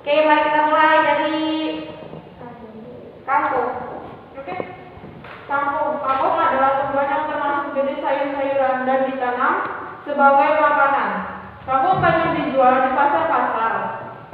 Oke, mari kita mulai dari kangkung. Oke. Kangkung adalah tumbuhan yang termasuk jenis sayur-sayuran dan ditanam sebagai makanan. Kangkung banyak dijual di pasar-pasar.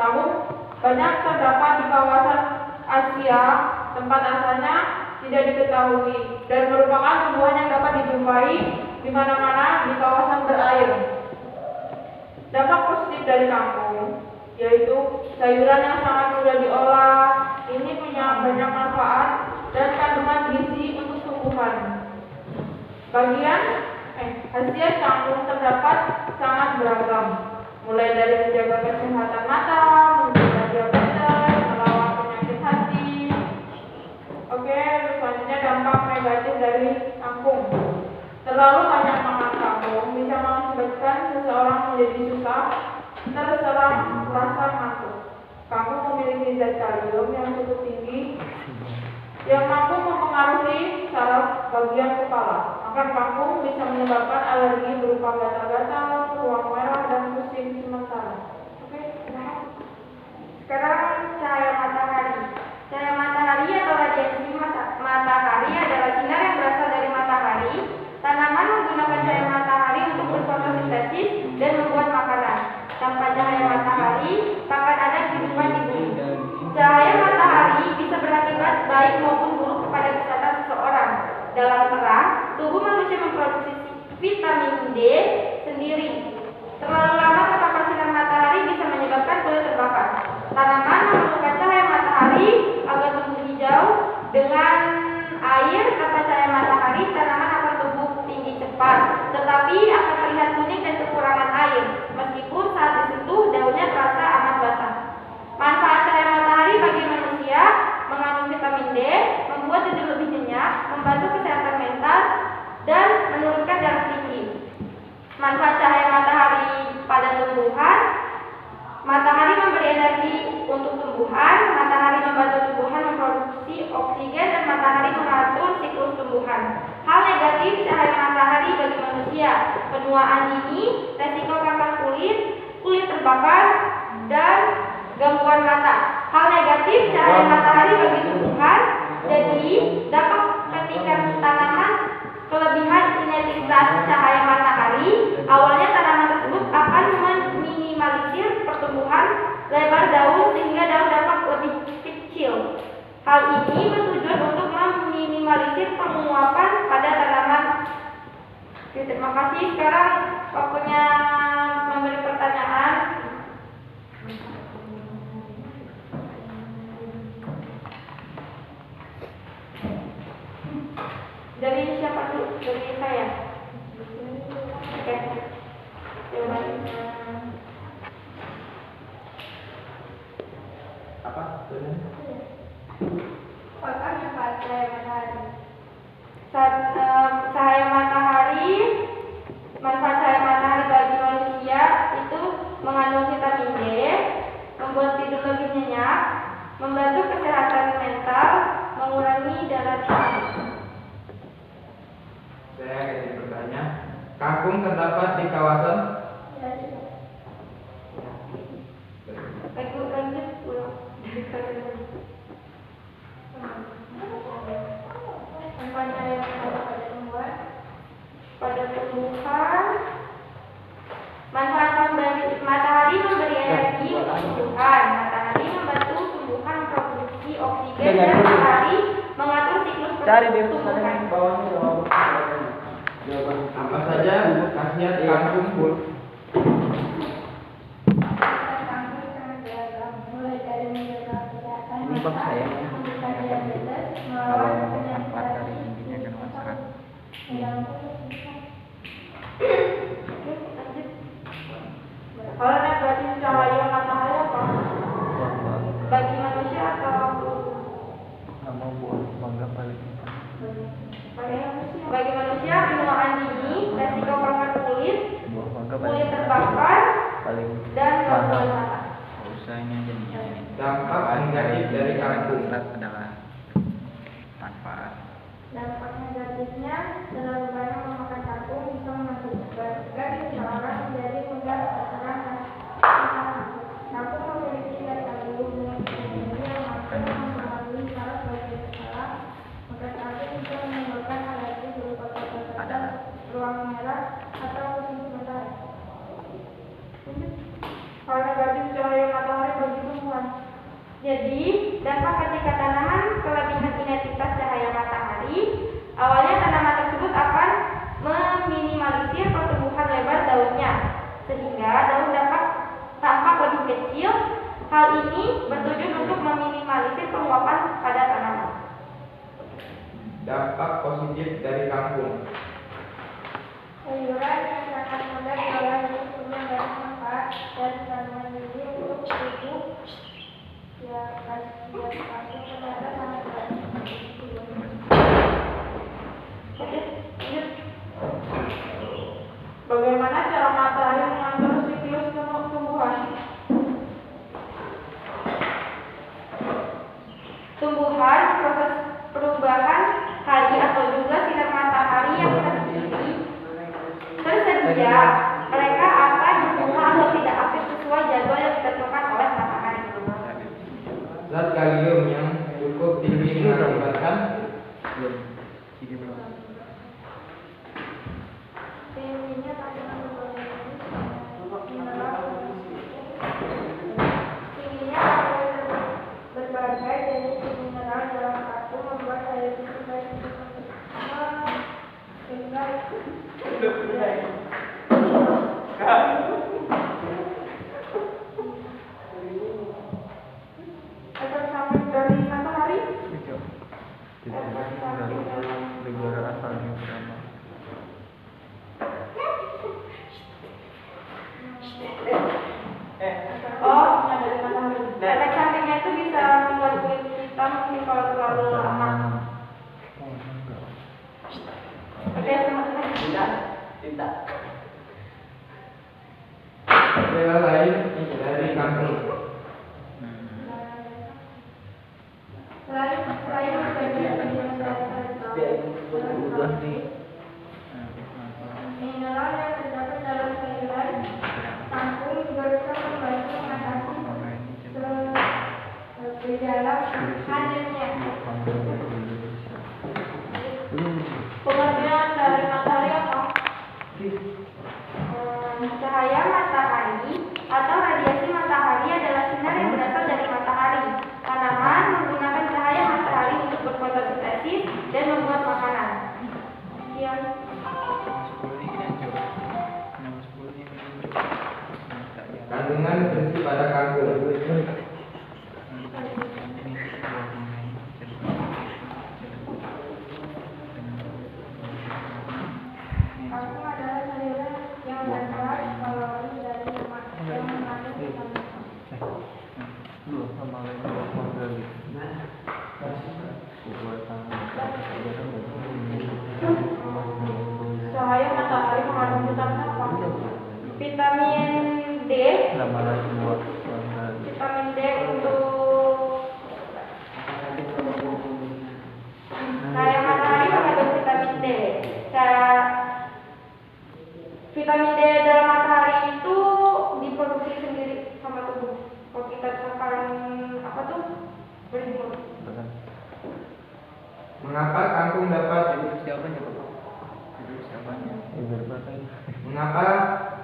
Kangkung banyak terdapat di kawasan Asia, tempat asalnya tidak diketahui, dan merupakan tumbuhan yang dapat dijumpai di mana-mana di kawasan berair. Dampak positif dari kangkung yaitu sayuran yang sangat mudah diolah. Ini punya banyak manfaat dan kandungan gizi untuk tumbuhan. Khasiat kangkung terdapat sangat beragam, mulai dari menjaga kesehatan mata, menjaga diabetes, melawan penyakit hati. Oke, selanjutnya dampak negatif dari kangkung. Terlalu banyak makan kangkung bisa mengakibatkan seseorang menjadi susah, terserang rasa ngantuk. Kangkung memiliki zat kalium yang cukup tinggi yang mampu mempengaruhi saraf bagian kepala. Makan kangkung bisa menyebabkan alergi berupa gatal-gatal, ruang merah, dan pusing sementara. Oke, sekarang cahaya matahari. Cahaya matahari atau radiasi matahari adalah sinar yang berasal dari matahari. Tanaman menggunakan cahaya matahari untuk berfotosintesis dan membuat makanan. Tanpa cahaya matahari, takkan ada kehidupan di bumi. Cahaya matahari bisa berakibat baik maupun buruk kepada kesehatan seseorang. Dalam terang, tubuh manusia memproduksi vitamin D sendiri. Terlalu lama terpapar sinar matahari bisa menyebabkan kulit terbakar. Tanaman memerlukan cahaya matahari agar tumbuh hijau. Dengan air tanpa cahaya matahari, tanaman akan tumbuh tinggi cepat, tetapi akan terlihat kuning dan kekurangan air. Meskipun saat disentuh, daunnya terasa amat basah. Manfaat cahaya matahari bagi manusia: mengandung vitamin D, membuat tidur lebih nyenyak, membantu kesehatan mental, dan menurunkan darah tinggi. Manfaat cahaya matahari pada tumbuhan: matahari memberi energi untuk tumbuhan, matahari membantu tumbuhan memproduksi oksigen, dan matahari mengatur siklus tumbuhan. Hal negatif cahaya matahari bagi manusia: penuaan dini, resiko kanker kulit, kulit terbakar, dan gangguan mata. Hal negatif cahaya matahari bagi tumbuhan: jadi dapat ketika tanaman kelebihan intensitas cahaya matahari, awalnya tanaman tersebut akan meminimalisir pertumbuhan lebar daun sehingga daun dapat lebih kecil. Hal ini bertujuan untuk meminimalisir penguapan pada tanaman. Oke, terima kasih. Sekarang waktunya memberi pertanyaan. Dari siapa dulu? Dari saya. Oke. Apa? Manfaat cahaya matahari. Cahaya matahari, manfaat cahaya matahari bagi manusia itu mengandung vitamin D, membuat tidur lebih nyenyak, membantu kesehatan mental, mengurangi darah tinggi. Saya ingin bertanya, kangkung terdapat di kawasan? Lanjut pulang. Manfaat cahaya matahari pada tumbuhan. Manfaat matahari memberi energi untuk tumbuhan. Matahari membantu tumbuhan memproduksi oksigen, dan matahari mengatur siklus tumbuhan. Apa saja khasiat kangkung, Bu? Ini bang saya kalau manfaat dari intinya kan masyarakat. Kalau negatif cahaya matahari apa? Bagi manusia atau Nggak mau buat bangga paling. bagi manusia, penuaan dini, resiko kanker kulit, Buat bangga kulit terbakar, paling dan gangguan mahal. mata. Usahanya jadinya ini. Dampak negatif dari kangkung. Adalah manfaat. Dampak negatifnya, terlalu banyak memakan kangkung bisa mengakibatkan seseorang menjadi mudah terserang. Kangkung memiliki zat kalium Hal ini bertujuan untuk meminimalisir penguapan pada tanaman. Dampak positif dari kangkung. Sayuran yang sangat mudah diolah jadi punya banyak manfaat dan tanaman ini untuk tubuh ya kasih ternyata sangat baik. Oke, lanjut. Bagaimana cara matahari mengatur siklus tumbuhan? Tumbuhan proses perubahan hari atau juga sinar matahari yang tersedia, mereka akan tumbuh atau tidak aktif sesuai jadwal yang ditentukan oleh matahari. Zat kalium yang cukup tinggi mengakibatkan Tingginya kandungan berbagai jenis mineral dalam satu membuat sayur itu baik untuk sehingga Efek samping dari matahari? Negara asalnya berapa? Oh, yang dari matahari. efek sampingnya itu bisa membuat kulit kita mungkin kalau terlalu lama. Oke, teman-teman. gejala lain dari kangkung. Selain Udah nih. mineral yang terdapat dalam sayuran, kangkung juga bisa membantu mengatasi gejala anemia. Pengertian dari matahari apa? Cahaya matahari atau radiasi matahari adalah sinar yang berasal dari matahari. Tanaman menggunakan cahaya matahari untuk berfotosintesis dan membuat makanan. Sekian. Kandungan nutrisi pada kangkung. Kangkung adalah sayuran yang berasal kalori dari lemak yang mengandung vitamin A. Lu sama lagi lagi. Cahaya matahari mengandung vitamin apa? Vitamin D. Lama lagi buat lagi. Vitamin D untuk cahaya matahari mengandung vitamin D. Vitamin D dalam matahari itu diproduksi sendiri sama tubuh. Kalau kita makan apa tuh berjemur. Mengapa kangkung dapat Siapanya Bapak? Siapanya?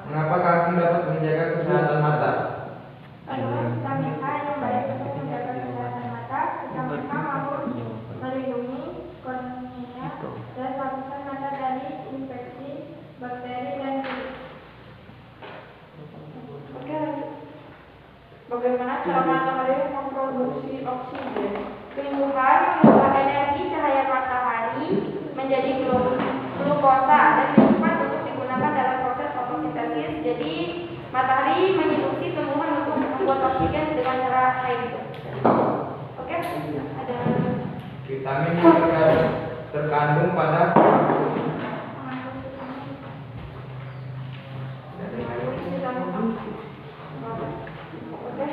Mengapa kangkung dapat menjaga kesehatan mata? Kandungan vitamin A yang baik untuk menjaga kesehatan mata. Vitamin A mampu melindungi kornea dan lapisan mata dari infeksi bakteri dan virus. Oke, lanjut. Bagaimana cara matahari memproduksi oksigen? Tumbuhan mengubah energi cahaya matahari menjadi glukosa dan disimpan untuk digunakan dalam proses fotosintesis. Jadi matahari menginduksi tumbuhan untuk membuat oksigen dengan cara kayak gitu. Oke, ada Vitamin yang terkandung pada kangkung. Oke.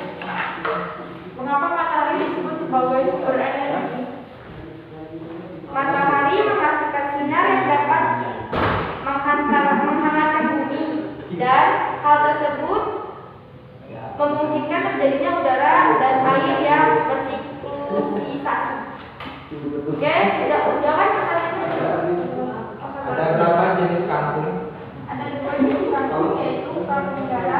Mengapa matahari disebut sebagai sumber energi? matahari menghasilkan sinar yang dapat menghangatkan bumi dan hal tersebut memungkinkan terjadinya udara dan air yang bersiklusisasi. Oke, udah kan pertanyaannya? Ada berapa jenis kangkung? Ada dua jenis kangkung yaitu kangkung garam